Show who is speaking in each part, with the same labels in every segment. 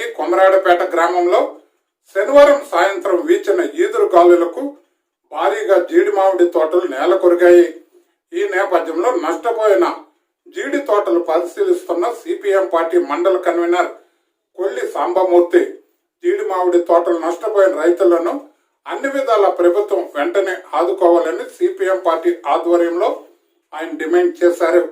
Speaker 1: పంచాయతీ కొమరాడపేట గ్రామంలో శనివారం సాయంత్రం వీచిన ఈదురు గాలులకు భారీగా జీడి మామిడి తోటలు నేలకొరిగాయి. ఈ నేపథ్యంలో నష్టపోయిన జీడి తోటలు పరిశీలిస్తున్న సిపిఎం పార్టీ మండల కన్వీనర్ కొల్లి సాంబమూర్తి జీడి మామిడి తోటలు నష్టపోయిన రైతులను అన్ని విధాల ప్రభుత్వం వెంటనే ఆదుకోవాలని సిపిఎం పార్టీ ఆధ్వర్యంలో ఆయన డిమాండ్ చేశారు.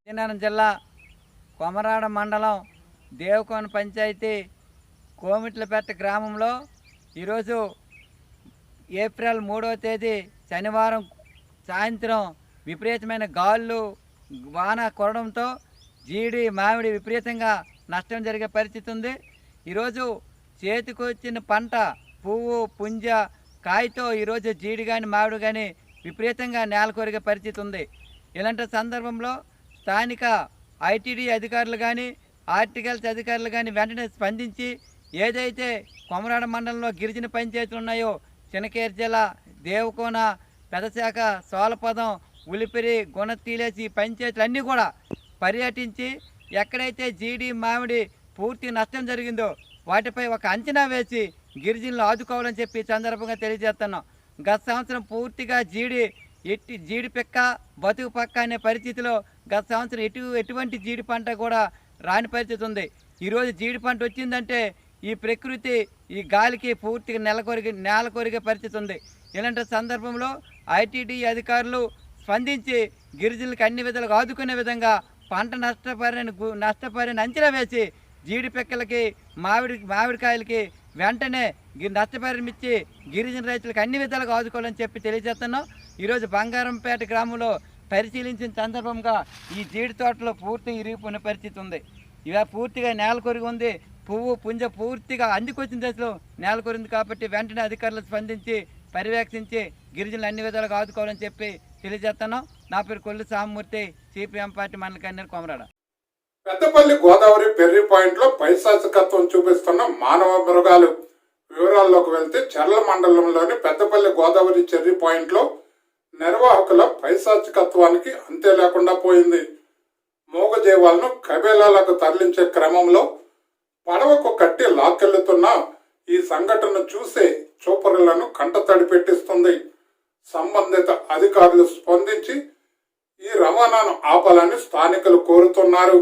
Speaker 2: విజయనగరం జిల్లా కొమరాడ మండలం దేవకోన పంచాయతీ కోమిట్లపేట గ్రామంలో ఈరోజు ఏప్రిల్ 3వ తేదీ శనివారం సాయంత్రం విపరీతమైన గాలులు వాన కురడంతో జీడి మామిడి విపరీతంగా నష్టం జరిగే పరిస్థితి ఉంది. ఈరోజు చేతికొచ్చిన పంట పువ్వు పుంజ కాయతో ఈరోజు జీడి కానీ మామిడి కానీ విపరీతంగా నేల కొరిగే పరిస్థితి ఉంది. ఇలాంటి సందర్భంలో స్థానిక ఐటీడీ అధికారులు కానీ హార్టికల్చర్ అధికారులు కానీ వెంటనే స్పందించి ఏదైతే కొమరాడ మండలంలో గిరిజన పంచాయతీలు ఉన్నాయో చినకేర్జల, దేవకోన, పెదశాఖ, సోలపదం, ఉలిపిరి, గుణతీలేసి పంచాయతీలు అన్నీ కూడా పర్యటించి ఎక్కడైతే జీడి మామిడి పూర్తి నష్టం జరిగిందో వాటిపై ఒక అంచనా వేసి గిరిజనులు ఆదుకోవాలని చెప్పి సందర్భంగా తెలియజేస్తున్నాం. గత సంవత్సరం పూర్తిగా జీడి పిక్క బతుకు పక్క అనే పరిస్థితిలో గత సంవత్సరం ఎటువంటి జీడి పంట కూడా రాని పరిస్థితి ఉంది. ఈరోజు జీడి పంట వచ్చిందంటే ఈ ప్రకృతి ఈ గాలికి పూర్తిగా నేల కొరిగే పరిస్థితి ఉంది. ఇలాంటి సందర్భంలో ఐటీడీ అధికారులు స్పందించి గిరిజనులకు అన్ని విధాలుగా ఆదుకునే విధంగా పంట నష్టపరిని అంచనా వేసి జీడి పిక్కలకి మామిడికాయలకి వెంటనే నష్టపరిహారం ఇచ్చి గిరిజన రైతులకు అన్ని విధాలుగా ఆదుకోవాలని చెప్పి తెలియజేస్తున్నాం. ఈరోజు బంగారంపేట గ్రామంలో పరిశీలించిన సందర్భంగా ఈ జీడి తోటలో పూర్తిగా ఇరిగిపోయిన పరిస్థితి ఉంది. ఇక పూర్తిగా నేల కొరిగి ఉంది. పువ్వు పుంజ పూర్తిగా అందుకొచ్చిన దశలో నేల కొరింది కాబట్టి వెంటనే అధికారులు స్పందించి పర్యవేక్షించి గిరిజనులు అన్ని విధాలుగా ఆదుకోవాలని చెప్పి తెలియజేస్తున్నాం. నా పేరు కొల్లి సాంబమూర్తి, సిపిఎం పార్టీ మండల convener Komarada.
Speaker 1: Peddapalli Godavari Perry point లో పైశాచికత్వం చూపిస్తున్న మానవ మృగాలు. వివరాల్లోకి వెళ్తే చర్ల మండలంలోని పెద్దపల్లి గోదావరి చెర్రీ పాయింట్ లో నిర్వాహకుల పైశాచికత్వానికి అంతే లేకుండా పోయింది. మూగజీవాలను కబేలాలకు తరలించే క్రమంలో పడవకు కట్టి లాక్కెళ్తున్న ఈ సంఘటన చూసే చూపరులను కంటతడి పెట్టిస్తుంది. సంబంధిత అధికారులు స్పందించి ఈ రవాణాను ఆపాలని స్థానికులు కోరుతున్నారు.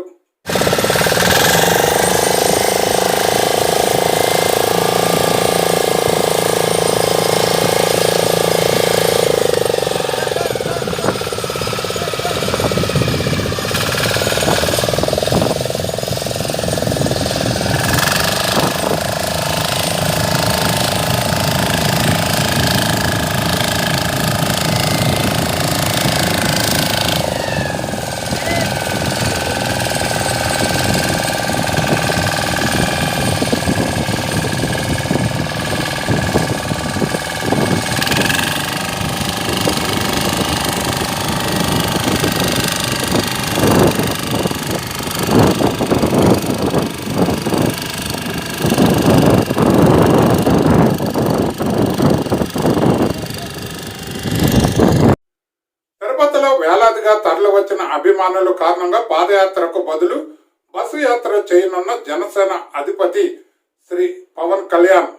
Speaker 1: వేలాదిగా తరలివచ్చిన అభిమానుల కారణంగా పాదయాత్రకు బదులు బస్సు యాత్ర చేయనున్న జనసేన అధిపతి Shri Pawan Kalyan.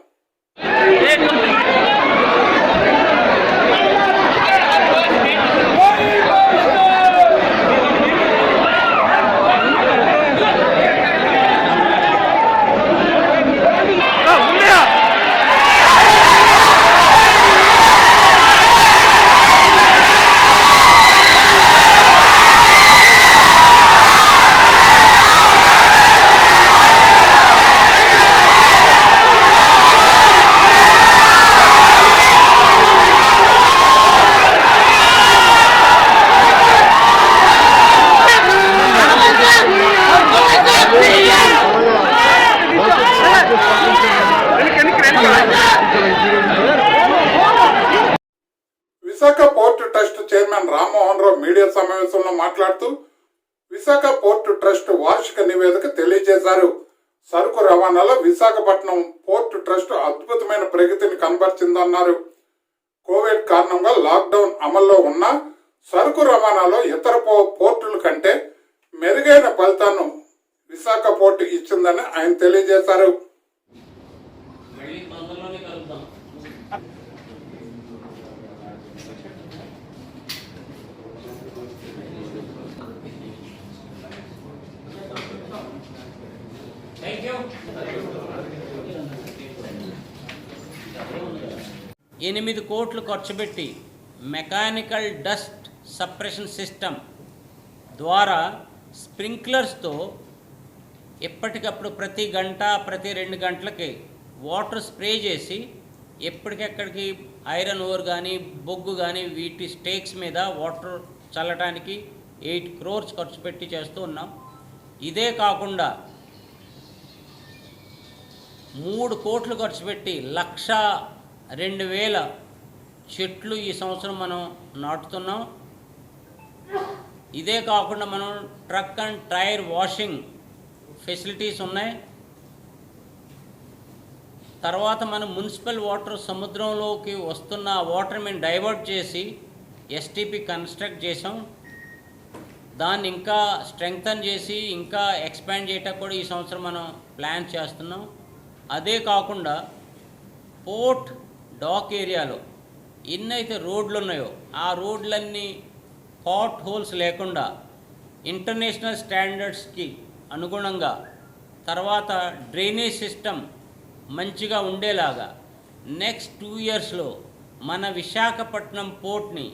Speaker 1: Visakha port trust chairman Rammohan Rao media సమావేశంలో మాట్లాడుతూ విశాఖ పోర్టు ట్రస్ట్ వార్షిక నివేదిక తెలియజేశారు. సరుకు రవాణాలో విశాఖపట్నం పోర్టు ట్రస్ట్ అద్భుతమైన ప్రగతిని కనబరిచిందన్నారు. కోవిడ్ కారణంగా లాక్డౌన్ అమల్లో ఉన్న సరుకు రవాణాలో ఇతర పోర్టుల కంటే మెరుగైన ఫలితాన్ని విశాఖ పోర్టు ఇచ్చిందని ఆయన తెలియజేశారు.
Speaker 3: ఎనిమిది కోట్లు ఖర్చు పెట్టి మెకానికల్ డస్ట్ సప్రెషన్ సిస్టమ్ ద్వారా స్ప్రింక్లర్స్తో ఎప్పటికప్పుడు ప్రతి గంట ప్రతి 2 గంటలకి వాటర్ స్ప్రే చేసి ఎప్పటికెక్కడికి ఐరన్ ఓర్ కానీ బొగ్గు కానీ వీటి స్టేక్స్ మీద వాటర్ చల్లడానికి 8 crores ఖర్చు పెట్టి చేస్తూ ఉన్నాం. ఇదే కాకుండా 3 కోట్లు ఖర్చు పెట్టి 1,02,000 చెట్లు ఈ సంవత్సరం మనం నాటుతున్నాం. ఇదే కాకుండా మనం truck and tyre washing facilities ఉన్నాయి. తర్వాత మనం మున్సిపల్ వాటర్ సముద్రంలోకి వస్తున్న వాటర్ మేము డైవర్ట్ చేసి ఎస్టీపీ కన్స్ట్రక్ట్ చేసాం. దాన్ని ఇంకా స్ట్రెంగ్తన్ చేసి ఇంకా ఎక్స్పాండ్ చేయటానికి కూడా ఈ సంవత్సరం మనం ప్లాన్ చేస్తున్నాం. అదే కాకుండా పోర్ట్ డాక్ ఏరియాలో ఎన్నైతే రోడ్లు ఉన్నాయో ఆ రోడ్లన్నీ పాట్ హోల్స్ లేకుండా ఇంటర్నేషనల్ స్టాండర్డ్స్కి అనుగుణంగా, తర్వాత డ్రైనేజ్ సిస్టమ్ మంచిగా ఉండేలాగా నెక్స్ట్ 2 yearsలో మన విశాఖపట్నం పోర్ట్ని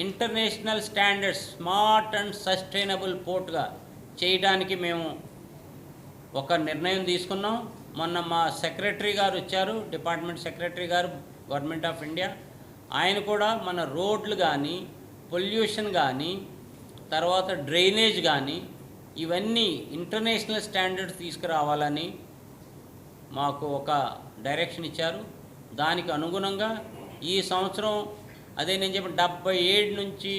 Speaker 3: international standards smart and sustainable పోర్ట్గా చేయడానికి మేము ఒక నిర్ణయం తీసుకున్నాం. మొన్న మా సెక్రటరీ గారు వచ్చారు, డిపార్ట్మెంట్ సెక్రటరీ గారు, గవర్నమెంట్ ఆఫ్ ఇండియా. ఆయన కూడా మన రోడ్లు కానీ పొల్యూషన్ కానీ తర్వాత డ్రైనేజ్ కానీ ఇవన్నీ ఇంటర్నేషనల్ స్టాండర్డ్స్ తీసుకురావాలని మాకు ఒక డైరెక్షన్ ఇచ్చారు. దానికి అనుగుణంగా ఈ సంవత్సరం అదే నేను చెప్పిన 77 నుంచి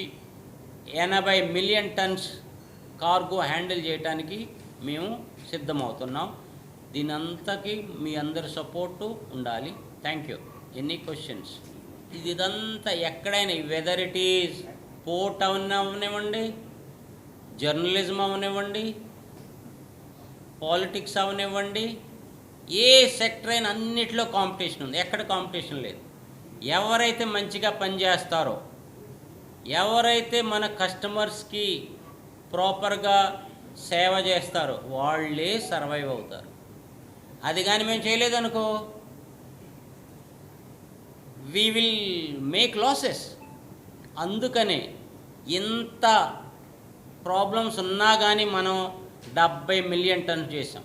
Speaker 3: 80 మిలియన్ టన్స్ కార్గో హ్యాండిల్ చేయడానికి మేము సిద్ధమవుతున్నాం. దీనంతకి మీ అందరి సపోర్టు ఉండాలి. Thank you. Any questions? ఇదంతా ఎక్కడైనా వెదర్ ఇట్ ఈజ్ పోర్ట్ అవనివ్వండి, జర్నలిజం అవనివ్వండి, పాలిటిక్స్ అవనివ్వండి, ఏ సెక్టర్ అయినా అన్నిట్లో కాంపిటీషన్ ఉంది. ఎక్కడ కాంపిటీషన్ లేదు. ఎవరైతే మంచిగా పనిచేస్తారో, ఎవరైతే మన కస్టమర్స్కి ప్రాపర్గా సేవ చేస్తారో వాళ్ళే సర్వైవ్ అవుతారు. అది కానీ మేము చేయలేదనుకో వీ విల్ మేక్ లాసెస్. అందుకనే ఇంత ప్రాబ్లమ్స్ ఉన్నా కానీ మనం 70 మిలియన్ టన్స్ చేసాం.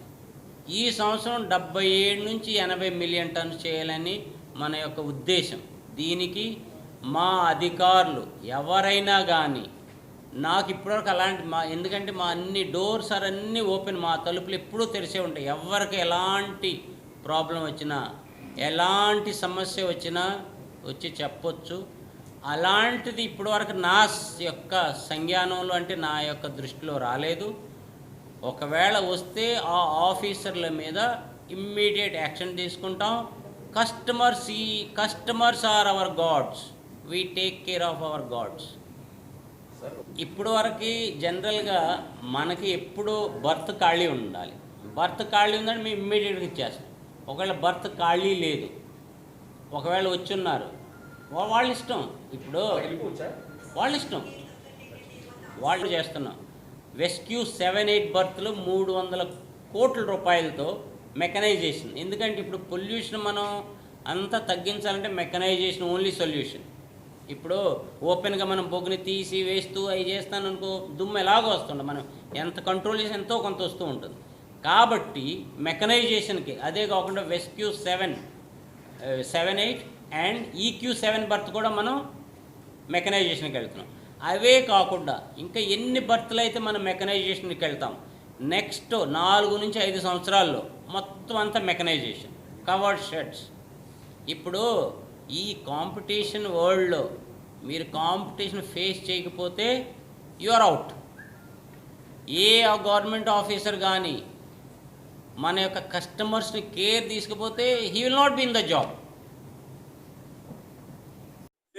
Speaker 3: ఈ సంవత్సరం 77 నుంచి 80 మిలియన్ టన్స్ చేయాలని మన యొక్క ఉద్దేశం. దీనికి మా అధికారులు ఎవరైనా కానీ నాకు ఇప్పటివరకు అలాంటి ఎందుకంటే మా అన్ని డోర్స్ అన్నీ ఓపెన్, మా తలుపులు ఎప్పుడూ తెరిచే ఉంటాయి. ఎవరికి ఎలాంటి ప్రాబ్లం వచ్చినా ఎలాంటి సమస్య వచ్చినా వచ్చి చెప్పొచ్చు. అలాంటిది ఇప్పటివరకు నా యొక్క సంజ్ఞానంలో అంటే నా యొక్క దృష్టిలో రాలేదు. ఒకవేళ వస్తే ఆ ఆఫీసర్ల మీద ఇమ్మీడియట్ యాక్షన్ తీసుకుంటాం. Customers are our gods, we take care of our gods. ఇప్పుడు వరకు జనరల్గా మనకి ఎప్పుడు బర్త్ ఖాళీ ఉండాలి. బర్త్ ఖాళీ ఉందంటే మేము ఇమ్మీడియట్గా ఇచ్చేస్తాం. ఒకవేళ బర్త్ ఖాళీ లేదు, ఒకవేళ వచ్చున్నారు, వాళ్ళ ఇష్టం. ఇప్పుడు వాళ్ళ ఇష్టం, వాళ్ళు చేస్తున్నాం. రెస్క్యూ 7-8 బర్త్లు 300 కోట్ల రూపాయలతో మెకనైజేషన్. ఎందుకంటే ఇప్పుడు పొల్యూషన్ మనం అంతా తగ్గించాలంటే మెకనైజేషన్ ఓన్లీ సొల్యూషన్. ఇప్పుడు ఓపెన్గా మనం బొగ్గుని తీసి వేస్తూ అవి చేస్తాను అనుకో దుమ్ము ఎలాగో వస్తుండే, మనం ఎంత కంట్రోల్ చేసి ఎంతో కొంత వస్తూ ఉంటుంది. కాబట్టి మెకనైజేషన్కి అదే కాకుండా రెస్క్యూ 7-8 అండ్ EQ7 బర్త్ కూడా మనం మెకనైజేషన్కి వెళ్తున్నాం. అవే కాకుండా ఇంకా ఎన్ని బర్త్లు అయితే మనం మెకనైజేషన్కి వెళ్తాం. నెక్స్ట్ 4 నుంచి 5 సంవత్సరాల్లో మొత్తం అంతా మెకనైజేషన్, కవర్డ్ షెడ్స్. ఇప్పుడు ఈ కాంపిటీషన్ వరల్డ్లో మీరు కాంపిటీషన్ ఫేస్ చేయకపోతే యు ఆర్ అవుట్. ఏ గవర్నమెంట్ ఆఫీసర్ కానీ మన యొక్క కస్టమర్స్ని కేర్ తీసుకపోతే he will not be in the job.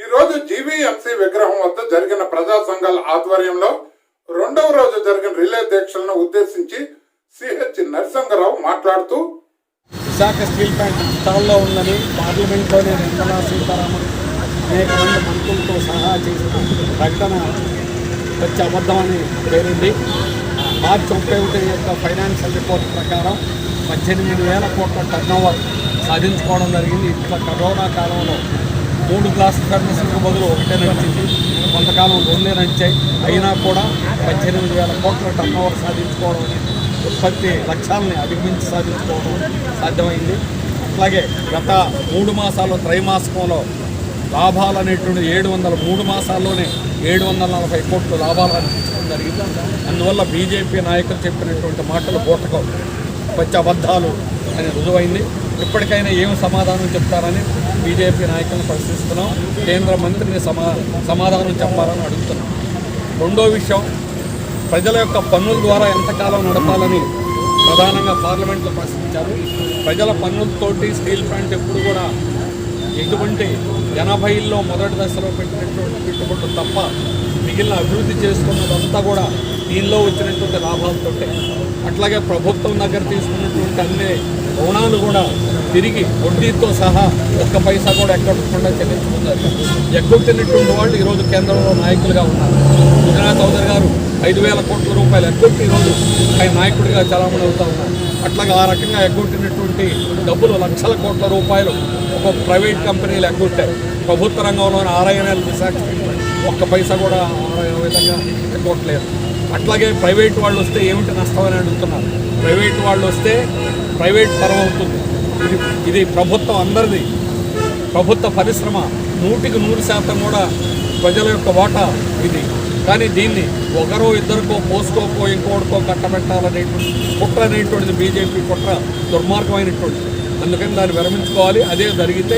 Speaker 1: ఈరోజు జీవీఎంసీ విగ్రహం వద్ద జరిగిన ప్రజా సంఘాల ఆధ్వర్యంలో 2వ రోజు జరిగిన రిలే దీక్షలను ఉద్దేశించి సిహెచ్ నరసింగరావు మాట్లాడుతూ,
Speaker 4: విశాఖ స్టీల్ ప్లాంట్ స్థలంలో ఉందని పార్లమెంట్లోనే నిర్మలా సీతారామన్ అనేక మంది మంత్రులతో సహా చేసిన ప్రకటన వచ్చి అబద్ధమని పేరుంది. మార్చి 31 యొక్క ఫైనాన్షియల్ రిపోర్ట్ ప్రకారం 18,000 కోట్ల టర్నోవర్ సాధించుకోవడం జరిగింది. ఇట్లా కరోనా కాలంలో 3 గ్లాస్ ఫర్నిచర్లకు బదులు ఒకటే నడిచింది, కొంతకాలం 2 నడిచాయి. అయినా కూడా 18,000 కోట్ల టర్నోవర్ సాధించుకోవడం అనేది ఉత్పత్తి లక్ష్యాలని అధిగమించి సాధించుకోవడం సాధ్యమైంది. అట్లాగే గత 3 మాసాల్లో త్రైమాసికంలో లాభాలు అనేటువంటి 3 మాసాల్లోనే 740 కోట్లు లాభాలు అందించడం జరిగింది. అందువల్ల బీజేపీ నాయకులు చెప్పినటువంటి మాటలు బూటకం, పచ్చి అబద్ధాలు అని రుజువైంది. ఇప్పటికైనా ఏం సమాధానం చెప్తారని బీజేపీ నాయకులను ప్రశ్నిస్తున్నాం. కేంద్ర మంత్రిని సమాధానం చెప్పాలని అడుగుతున్నాం. రెండో విషయం, ప్రజల యొక్క పన్నుల ద్వారా ఎంతకాలం నడపాలని ప్రధానంగా పార్లమెంట్లో ప్రశ్నించారు. ప్రజల పన్నులతోటి స్టీల్ ప్లాంట్ ఎప్పుడు కూడా ఎటువంటి 80లో మొదటి దశలో పెట్టినటువంటి పెట్టుబడులు తప్ప మిగిలిన అభివృద్ధి చేసుకున్నదంతా కూడా దీనిలో వచ్చినటువంటి లాభాలతో, అట్లాగే ప్రభుత్వం దగ్గర తీసుకున్నటువంటి అన్ని రుణాలు కూడా తిరిగి వడ్డీతో సహా ఒక్క పైసా కూడా ఎక్కకుండా చెల్లించుకున్నారు. ఎగ్గొట్టినటువంటి వాళ్ళు ఈరోజు కేంద్రంలో నాయకులుగా ఉన్నారు. సుజనా చౌదరి గారు 5,000 కోట్ల రూపాయలు ఎగ్గొట్టి ఈరోజు ఆయన నాయకుడిగా చలామణి అవుతూ ఉన్నారు. అట్లాగే ఆ రకంగా ఎగ్గొట్టినటువంటి డబ్బులు లక్షల కోట్ల రూపాయలు ఒక ప్రైవేట్ కంపెనీలు ఎగ్గొట్టాయి. ప్రభుత్వ రంగంలోని RINL విశాఖ ఒక్క పైసా కూడా విధంగా ఎగ్గొట్టలేదు. అట్లాగే ప్రైవేట్ వాళ్ళు వస్తే ఏమిటి నష్టం అని అడుగుతున్నారు. ప్రైవేట్ వాళ్ళు వస్తే ప్రైవేట్ పరం అవుతుంది. ఇది ప్రభుత్వం అందరిది, ప్రభుత్వ పరిశ్రమ 100% కూడా ప్రజల యొక్క వాటా ఇది. కానీ దీన్ని ఒకరో ఇద్దరికో పోసుకోకో ఇంకోటికో కట్టబెట్టాలనేటువంటి కుట్ర అనేటువంటిది బీజేపీ కుట్ర, దుర్మార్గమైనటువంటిది. అందుకని దాన్ని విరమించుకోవాలి. అదే జరిగితే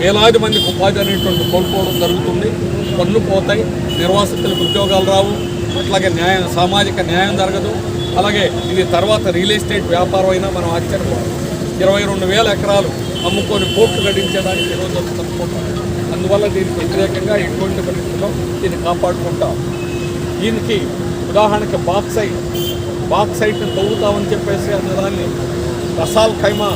Speaker 4: వేలాది మందికి ఉపాధి అనేటువంటి కోల్పోవడం జరుగుతుంది. పన్ను పోతాయి, నిర్వాసితులకు ఉద్యోగాలు రావు, అట్లాగే సామాజిక న్యాయం జరగదు. అలాగే ఇది తర్వాత రియల్ ఎస్టేట్ వ్యాపారం అయినా మనం ఆశ్చర్యపోతాం. 22,000 ఎకరాలు అమ్ముకొని కోట్లు గడించేదానికి ఈరోజు తప్పుకుంటాం. అందువల్ల దీనికి వ్యతిరేకంగా ఎటువంటి పరిస్థితుల్లో దీన్ని కాపాడుకుంటాం. దీనికి ఉదాహరణకి బాక్సైట్ని తవ్వుతామని చెప్పేసి అన్నదాన్ని రసాల్ ఖైమా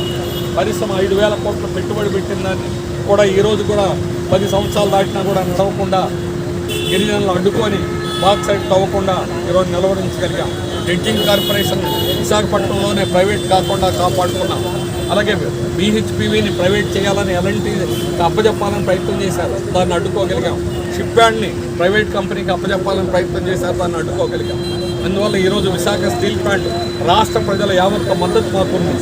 Speaker 4: పరిశ్రమ 5,000 కోట్ల పెట్టుబడి పెట్టిన దాన్ని కూడా ఈరోజు కూడా 10 సంవత్సరాలు దాటినా కూడా నడవకుండా గిరిజనులు అడ్డుకొని బాక్సైట్ తవ్వకుండా ఈరోజు నిలవరించగలిగాం. డ్రెడ్జింగ్ కార్పొరేషన్ విశాఖపట్నంలోనే ప్రైవేట్ కాకుండా కాపాడుకున్నాం. అలాగే BHPVని ప్రైవేట్ చేయాలని ఎలాంటి అప్పచెప్పాలని ప్రయత్నం చేశారు, దాన్ని అడ్డుకోగలిగాం. షిప్ యార్డ్ని ప్రైవేట్ కంపెనీకి అప్పచెప్పాలని ప్రయత్నం చేశారు, దాన్ని అడ్డుకోగలిగాం. అందువల్ల ఈరోజు విశాఖ స్టీల్ ప్లాంట్ రాష్ట్ర ప్రజల యావత్తు మద్దతు మాకుంది.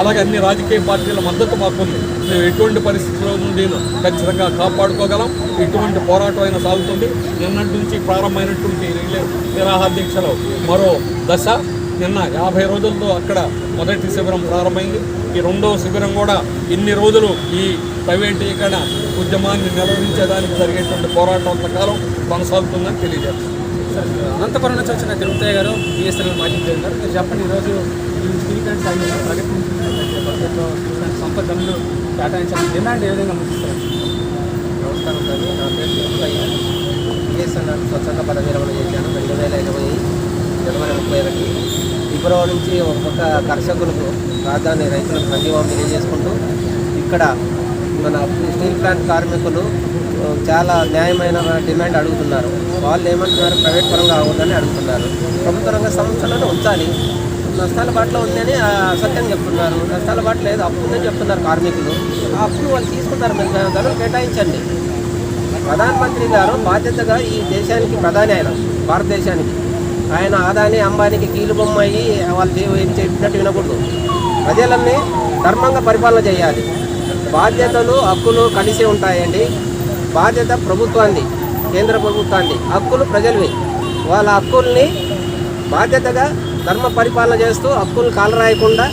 Speaker 4: అలాగే అన్ని రాజకీయ పార్టీల మద్దతు మాకుంది. మేము ఎటువంటి పరిస్థితుల్లో నుండి ఖచ్చితంగా కాపాడుకోగలం. ఎటువంటి పోరాటం అయినా సాగుతుంది. నిన్నటి నుంచి ప్రారంభమైనటువంటి నిరాహార దీక్షలో మరో దశ. నిన్న 50 రోజులతో అక్కడ మొదటి శిబిరం ప్రారంభమైంది. ఈ రెండవ శిబిరం కూడా ఇన్ని రోజులు ఈ ప్రైవేటీకరణ ఉద్యమాన్ని నిర్వహించేదానికి జరిగేటువంటి పోరాటం అంతకాలం కొనసాగుతుందని తెలియజేస్తారు.
Speaker 5: అనంతపురం నుంచి వచ్చిన తిరుపతి గారు, BSNL మాజీ గారు, మీరు చెప్పండి, ఈరోజు ఈ స్టీల్ ప్లాంట్ సాగిన ప్రగతి బడ్జెట్లో సొంత గనులు కేటాయించాలని డిమాండ్ ఏ విధంగా ముగిస్తారు?
Speaker 6: నమస్కారం సార్, నా పేరు తిరుపతి. BSNL స్వచ్ఛంద పదవి విరమణ చేశాను 2020 జనవరి 31. ఫిబ్రవరి నుంచి ఒక పక్క కర్షకులకు, రాజధాని రైతులకు సంఘీభావం తెలియజేసుకుంటూ ఇక్కడ మన స్టీల్ ప్లాంట్ కార్మికులు చాలా న్యాయమైన డిమాండ్ అడుగుతున్నారు. వాళ్ళు ఏమంటున్నారు, ప్రైవేట్ పరంగా అవ్వదని అడుగుతున్నారు. ప్రభుత్వ రంగ సంస్థలను ఉంచాలి, నష్టాల బాటలో ఉందని అసత్యం చెప్తున్నారు. నష్టాల బాట లేదు, అప్పు ఉందని చెప్తున్నారు కార్మికులు. ఆ అప్పును వాళ్ళు తీసుకుంటారు, మీరు ధరలు కేటాయించండి. ప్రధానమంత్రి గారు బాధ్యతగా ఈ దేశానికి ప్రధాని, ఆయన భారతదేశానికి, ఆయన ఆదాని అంబానీకి కీలుబొమ్మ అయ్యి వాళ్ళు ఏం చెప్పినట్టు వినకూడదు. ప్రజలన్నీ ధర్మంగా పరిపాలన చేయాలి. బాధ్యతలు హక్కులు కలిసి ఉంటాయండి. బాధ్యత ప్రభుత్వాన్ని, కేంద్ర ప్రభుత్వాన్ని, హక్కులు ప్రజలవి. వాళ్ళ హక్కుల్ని బాధ్యతగా ధర్మ పరిపాలన చేస్తూ హక్కులు కాలరాయకుండా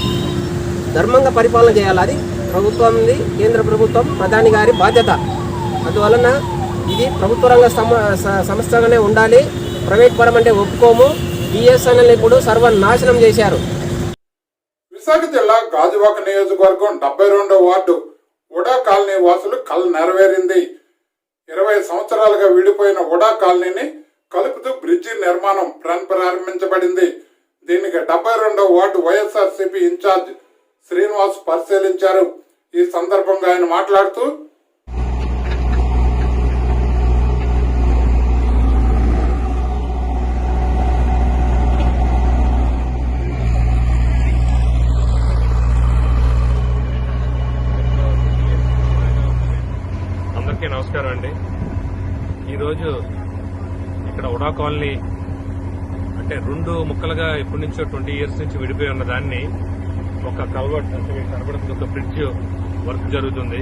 Speaker 6: ధర్మంగా పరిపాలన చేయాలి. అది ప్రభుత్వంది, కేంద్ర ప్రభుత్వం, ప్రధాని గారి బాధ్యత. అందువలన ఇది ప్రభుత్వ రంగ సంస్థగానే ఉండాలి, ప్రైవేట్ పరం అంటే ఒప్పుకోము. బిఎస్ఎన్ఎల్ ఇప్పుడు సర్వనాశనం చేశారు.
Speaker 1: విశాఖ జిల్లా గాజువాక నియోజకవర్గం 72వ వార్డు ఉడా కాలనీ వాసులు కల నెరవేరింది. 20 సంవత్సరాలుగా విడిపోయిన ఉడా కాలనీని కలుపుతూ బ్రిడ్జి నిర్మాణం ప్రారంభించబడింది. దీనికి 72వ వార్డు వైఎస్ఆర్సీపీ ఇన్ఛార్జ్ శ్రీనివాస్ పరిశీలించారు. ఈ సందర్భంగా ఆయన మాట్లాడుతూ,
Speaker 7: అందరికీ నమస్కారం అండి. ఈరోజు ఇక్కడ ఉడా కాలనీ అంటే 2 ముక్కలుగా ఎప్పటి నుంచో 20 ఇయర్స్ నుంచి విడిపోయి ఉన్న దాన్ని ఒక కల్వర్ట్ అంటే మీకు కనబడుతుంది, ఒక బ్రిడ్జ్ వర్క్ జరుగుతుంది.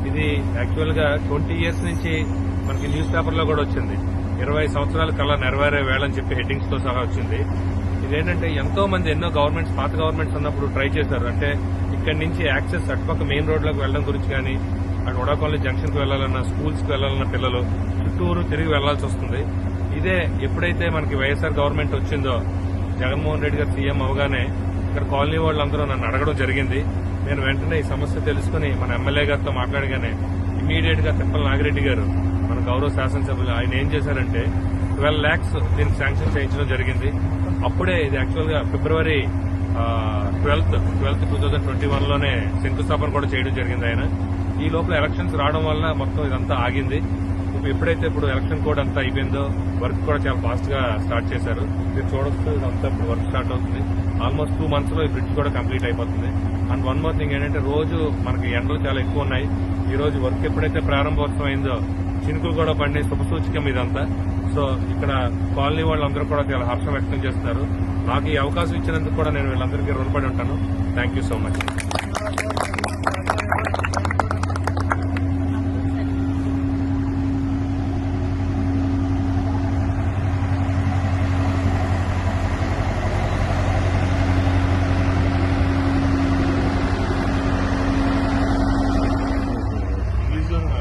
Speaker 7: ఇది యాక్చువల్ గా 20 ఇయర్స్ నుంచి మనకి న్యూస్ పేపర్లో కూడా వచ్చింది. 20 సంవత్సరాల కల్లా నెరవేరే వేళని చెప్పి హెడ్డింగ్స్ తో సహా వచ్చింది. ఇదేంటంటే ఎంతో మంది ఎన్నో గవర్నమెంట్స్ పాత గవర్నమెంట్స్ ఉన్నప్పుడు ట్రై చేశారు. అంటే ఇక్కడి నుంచి యాక్సెస్ అటుపక్క మెయిన్ రోడ్లోకి వెళ్ళడం గురించి కానీ, అటు ఉడా కాలనీ జంక్షన్ కి వెళ్లాలన్నా, స్కూల్స్ కి వెళ్లాలన్న పిల్లలు చుట్టూరు తిరిగి వెళ్లాల్సి వస్తుంది. ఇదే ఎప్పుడైతే మనకి వైఎస్ఆర్ గవర్నమెంట్ వచ్చిందో, జగన్మోహన్ రెడ్డి గారు సీఎం అవగానే ఇక్కడ కాలనీ వాళ్ళందరూ నన్ను అడగడం జరిగింది. నేను వెంటనే ఈ సమస్య తెలుసుకుని మన ఎమ్మెల్యే గారితో మాట్లాడగానే ఇమీడియట్ గా తిప్పల నాగిరెడ్డి గారు, మన గౌరవ శాసనసభ్యులు, ఆయన ఏం చేశారంటే 12 lakhs దీనికి శాంక్షన్ చేయించడం జరిగింది. అప్పుడే ఇది యాక్చువల్ గా ఫిబ్రవరి 12th 2021లోనే శంకుస్థాపన కూడా చేయడం జరిగింది ఆయన. ఈ లోపల ఎలక్షన్స్ రావడం వల్ల మొత్తం ఇదంతా ఆగింది. ఎప్పుడైతే ఇప్పుడు ఎలక్షన్ కోడ్ అంతా అయిపోయిందో వర్క్ కూడా చాలా ఫాస్ట్ గా స్టార్ట్ చేశారు. మీరు చూడొచ్చు, ఇదంతా ఇప్పుడు వర్క్ స్టార్ట్ అవుతుంది. ఆల్మోస్ట్ 2 months లో ఈ బ్రిడ్జ్ కూడా కంప్లీట్ అయిపోతుంది. అండ్ వన్ మోర్ థింగ్ ఏంటంటే, రోజు మనకి ఎండలు చాలా ఎక్కువ ఉన్నాయి. ఈ రోజు వర్క్ ఎప్పుడైతే ప్రారంభోత్సవం అయిందో చినుకులు కూడా పడిన శుభసూచకం ఇదంతా. సో ఇక్కడ కాలనీ వాళ్ళందరూ కూడా చాలా హర్షం వ్యక్తం చేస్తున్నారు. నాకు ఈ అవకాశం ఇచ్చినందుకు కూడా నేను వీళ్ళందరికీ రుణపడి ఉంటాను. Thank you so much.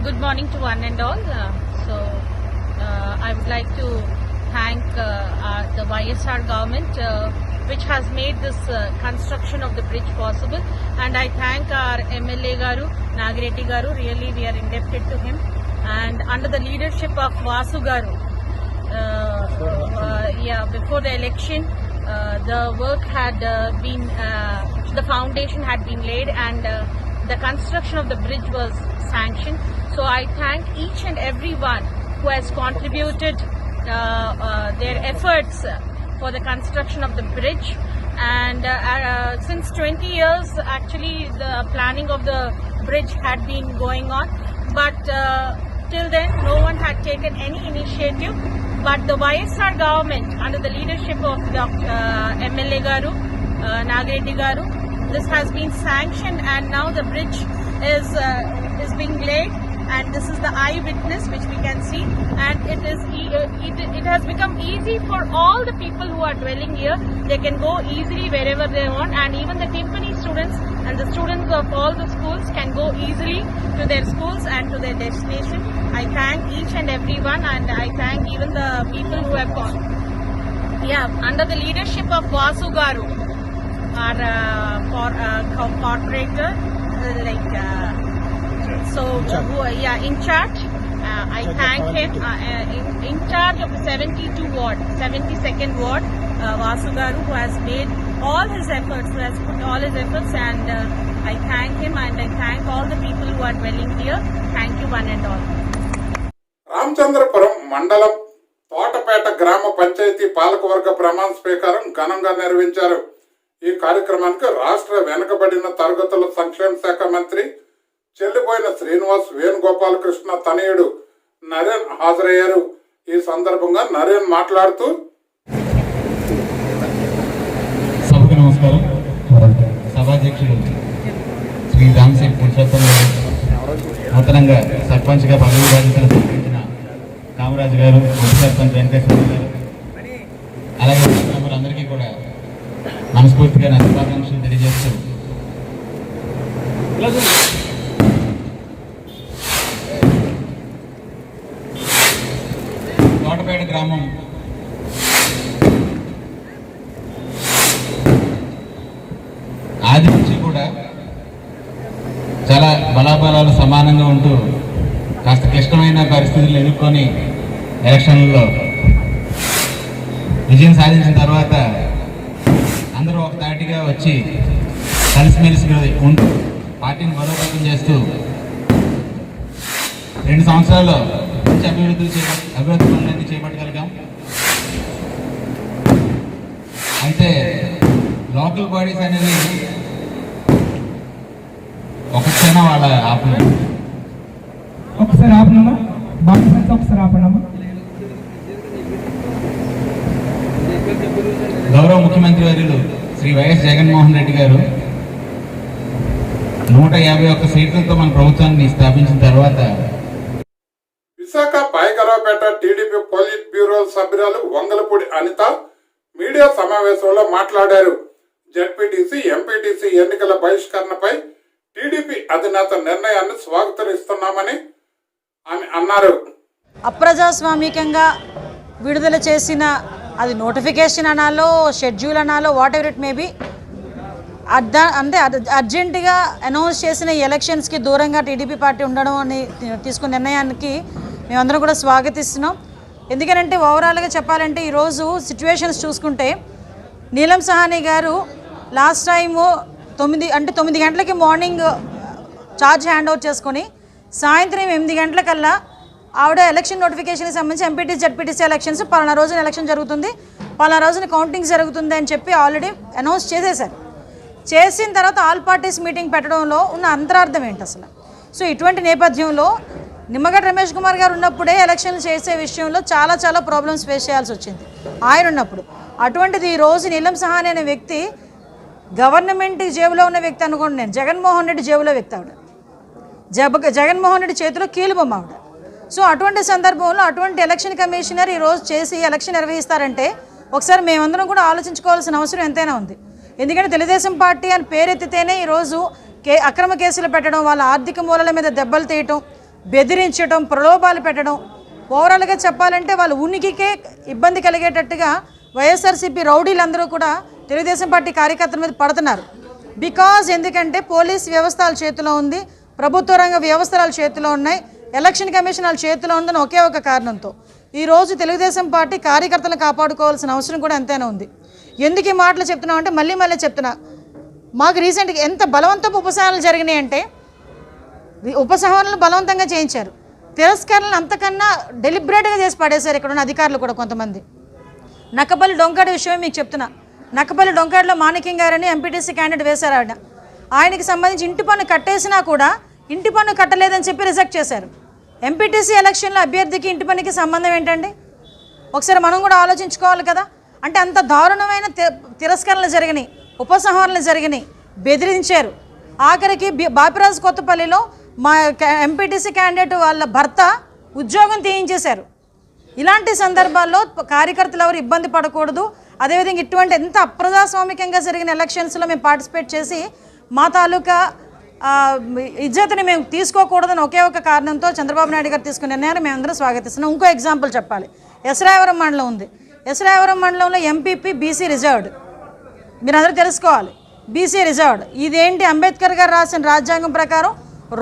Speaker 8: Good morning to one and all. I would like to thank the YSR government which has made this construction of the bridge possible, and I thank our MLA Garu, Nagireddy Garu. Really, we are indebted to him. And under the leadership of Vasu Garu, before the election, the work had the foundation had been laid, and the construction of the bridge was sanctioned. So I thank each and everyone who has contributed their efforts for the construction of the bridge. And since 20 years, actually, the planning of the bridge had been going on. But till then, no one had taken any initiative. But the YSR government, under the leadership of Dr. MLA Garu, Nagireddy Garu, this has been sanctioned, and now the bridge is being laid. And this is the eyewitness which we can see, and it has become easy for all the people who are dwelling here. They can go easily wherever they want, and even the Timpani students and the students of all the schools can go easily to their schools and to their destination. I thank each and everyone, and I thank even the people who have gone. Under the leadership of Vasu Garu, our corporator, in charge. I thank him. In charge of the 72nd ward, Vasu Garu, who has made all his efforts, and I thank him, and I thank all the people who are dwelling here. Thank you, one and all.
Speaker 1: Ramachandrapuram మండలం తోటపేట గ్రామ పంచాయతీ పాలకవర్గ ప్రమాణ స్వీకారం ఘనంగా నిర్వహించారు. ఈ కార్యక్రమానికి రాష్ట్ర వెనుకబడిన తరగతుల సంక్షేమ శాఖ మంత్రి చెల్లిపోయిన శ్రీనివాస్ వేణుగోపాలకృష్ణ తనయుడు నరేన్ హాజరయ్యారు. ఈ సందర్భంగా నరేన్ మాట్లాడుతూ,
Speaker 9: సభకు నమస్కారం. సభాధ్యక్షుడు శ్రీ రామసేన్ పురుషోత్తం నూతనంగా సర్పంచ్గా పదవి బాధ్యతలు స్వీకరించిన కామరాజు గారు, ఉప సర్పంచ్ వెంకటేశ్వర గారు, అలాగే అందరికీ కూడా మనస్ఫూర్తిగా నా శుభాకాంక్షలు తెలియజేస్తూ, తోటపేట గ్రామం ఆది నుంచి కూడా చాలా బలాబలాలు సమానంగా ఉంటూ కాస్త క్లిష్టమైన పరిస్థితులు ఎదుర్కొని ఎలక్షన్లలో విజయం సాధించిన తర్వాత అందరూ ఒక తాటిగా వచ్చి కలిసిమెలిసిగా ఉంటూ పార్టీని బలోపేతం చేస్తూ 2 సంవత్సరాల్లో మంచి అభివృద్ధి పనులన్నీ చేపట్టగలిగాం. అయితే లోకల్ బాడీస్ అనేది ఒక క్షణం వాళ్ళ ఆపలేదు.
Speaker 10: ఒకసారి ఆపనమ్మా, ఒకసారి ఆపనమ్మా.
Speaker 9: గౌరవ ముఖ్యమంత్రి వర్యులు శ్రీ వైఎస్ జగన్మోహన్ రెడ్డి గారు 151 సీట్లతో మన ప్రభుత్వాన్ని స్థాపించిన తర్వాత
Speaker 1: Visakha Payakaraopeta TDP polit bureau సభ్యురాలు వంగలపూడి అనిత మీడియా సమావేశంలో మాట్లాడారు. జెడ్పీటీసీ, ఎంపీటీసీ ఎన్నికల బహిష్కరణపై టీడీపీ అధినేత నిర్ణయాన్ని స్వాగతిస్తున్నామని ఆమె అన్నారు.
Speaker 11: అప్రజాస్వామికంగా విడుదల చేసిన అది నోటిఫికేషన్ అనాలో, షెడ్యూల్ అనాలో, వాట్ ఎవర్ ఇట్ మేబీ, అంటే అర్జెంటుగా అనౌన్స్ చేసిన ఎలక్షన్స్కి దూరంగా టీడీపీ పార్టీ ఉండడం అని తీసుకున్న నిర్ణయానికి మేమందరం కూడా స్వాగతిస్తున్నాం. ఎందుకంటే ఓవరాల్గా చెప్పాలంటే ఈరోజు సిచ్యువేషన్స్ చూసుకుంటే నీలం సహానీ గారు లాస్ట్ టైము 9 గంటలకి మార్నింగ్ ఛార్జ్ హ్యాండ్ ఓవర్ చేసుకొని సాయంత్రం 8 గంటలకల్లా ఆవిడ ఎలక్షన్ నోటిఫికేషన్కి సంబంధించి ఎంపీటీసీ, జెడ్పీటీసీ ఎలక్షన్స్ పలానా రోజున ఎలక్షన్ జరుగుతుంది, పలానా రోజున కౌంటింగ్ జరుగుతుంది అని చెప్పి ఆల్రెడీ అనౌన్స్ చేసేశారు. చేసిన తర్వాత ఆల్ పార్టీస్ మీటింగ్ పెట్టడంలో ఉన్న అంతరార్థం ఏంటి అసలు? సో ఇటువంటి నేపథ్యంలో నిమ్మగడ్డ రమేష్ కుమార్ గారు ఉన్నప్పుడే ఎలక్షన్లు చేసే విషయంలో చాలా ప్రాబ్లమ్స్ ఫేస్ చేయాల్సి వచ్చింది ఆయన ఉన్నప్పుడు. అటువంటిది ఈరోజు నీలం సహాని అనే వ్యక్తి గవర్నమెంట్ జేబులో ఉన్న వ్యక్తి అనుకోండి, నేను జగన్మోహన్ రెడ్డి జేబులో వ్యక్తి ఆవిడ, జగన్మోహన్ రెడ్డి చేతిలో కీలుబొమ్మ ఆవిడ. సో అటువంటి సందర్భంలో అటువంటి ఎలక్షన్ కమిషనర్ ఈరోజు చేసి ఎలక్షన్ నిర్వహిస్తారంటే ఒకసారి మేమందరం కూడా ఆలోచించుకోవాల్సిన అవసరం ఎంతైనా ఉంది. ఎందుకంటే తెలుగుదేశం పార్టీ అని పేరెత్తితేనే ఈరోజు అక్రమ కేసులు పెట్టడం, వాళ్ళ ఆర్థిక మూలాల మీద దెబ్బలు తీయటం, బెదిరించడం, ప్రలోభాలు పెట్టడం, ఓవరాల్గా చెప్పాలంటే వాళ్ళ ఉనికికే ఇబ్బంది కలిగేటట్టుగా వైఎస్ఆర్సీపీ రౌడీలందరూ కూడా తెలుగుదేశం పార్టీ కార్యకర్తల మీద పడుతున్నారు. బికాజ్ ఎందుకంటే పోలీస్ వ్యవస్థ వాళ్ళ చేతిలో ఉంది, ప్రభుత్వ రంగ వ్యవస్థల చేతిలో ఉన్నాయి, ఎలక్షన్ కమిషన్ వాళ్ళ చేతిలో ఉందని ఒకే ఒక కారణంతో ఈరోజు తెలుగుదేశం పార్టీ కార్యకర్తలను కాపాడుకోవాల్సిన అవసరం కూడా ఎంతైనా ఉంది. ఎందుకు ఈ మాటలు చెప్తున్నాం అంటే మళ్ళీ చెప్తున్నా, మాకు రీసెంట్గా ఎంత బలవంతపు ఉపసంహరణలు జరిగినాయి అంటే ఉపసంహరణలు బలవంతంగా చేయించారు, తిరస్కరణలు అంతకన్నా డెలిబరేట్గా చేసి పడేశారు ఇక్కడ ఉన్న అధికారులు కూడా కొంతమంది. నక్కపల్లి డొంకాడ విషయమే మీకు చెప్తున్నా. నక్కపల్లి డొంకాడలో మాణిక్యం గారని ఎంపీటీసీ క్యాండిడేట్ వేశారు. ఆయనకి సంబంధించి ఇంటి పన్ను కట్టేసినా కూడా ఇంటి పన్ను కట్టలేదని చెప్పి రిజెక్ట్ చేశారు. ఎంపీటీసీ ఎలక్షన్లో అభ్యర్థికి ఇంటి పన్నుకి సంబంధం ఏంటండి? ఒకసారి మనం కూడా ఆలోచించుకోవాలి కదా. అంటే అంత దారుణమైన తిరస్కరణలు జరిగినాయి, ఉపసంహరణలు జరిగినాయి, బెదిరించారు. ఆఖరికి బాపిరాజు కొత్తపల్లిలో మా ఎంపీటీసీ క్యాండిడేట్ వాళ్ళ భర్త ఉద్యోగం తీయించేశారు. ఇలాంటి సందర్భాల్లో కార్యకర్తలు ఎవరు ఇబ్బంది పడకూడదు. అదేవిధంగా ఇటువంటి ఎంత అప్రజాస్వామికంగా జరిగిన ఎలక్షన్స్లో మేము పార్టిసిపేట్ చేసి మా తాలూకా ఇజ్జతని మేము తీసుకోకూడదని ఒకే ఒక కారణంతో చంద్రబాబు నాయుడు గారు తీసుకున్న నిర్ణయాన్ని మేమందరం స్వాగతిస్తున్నాం. ఇంకో ఎగ్జాంపుల్ చెప్పాలి, ఎస్రాయవరం మండలం ఉంది. ఎస్రాయవరం మండలంలో ఎంపీపీ బీసీ రిజర్వ్డ్, మీరు అందరూ తెలుసుకోవాలి, బీసీ రిజర్వ్డ్. ఇదేంటి? అంబేద్కర్ గారు రాసిన రాజ్యాంగం ప్రకారం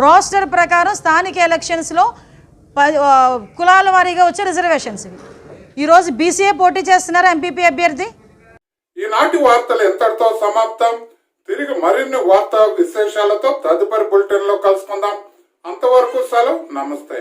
Speaker 11: రోస్టర్ ప్రకారం స్థానిక ఎలక్షన్స్లో కులాల వారీగా వచ్చే రిజర్వేషన్స్ ఇవి. ఈరోజు బీసీఏ పోటీ చేస్తున్నారు ఎంపీపీ అభ్యర్థి.
Speaker 1: ఈనాటి వార్తలు ఎంతటితో సమాప్తం. తిరిగి మరిన్ని వార్తా విశేషాలతో తదుపరి బులెటిన్లో కలుసుకుందాం. అంతవరకు సెలవు, నమస్తే.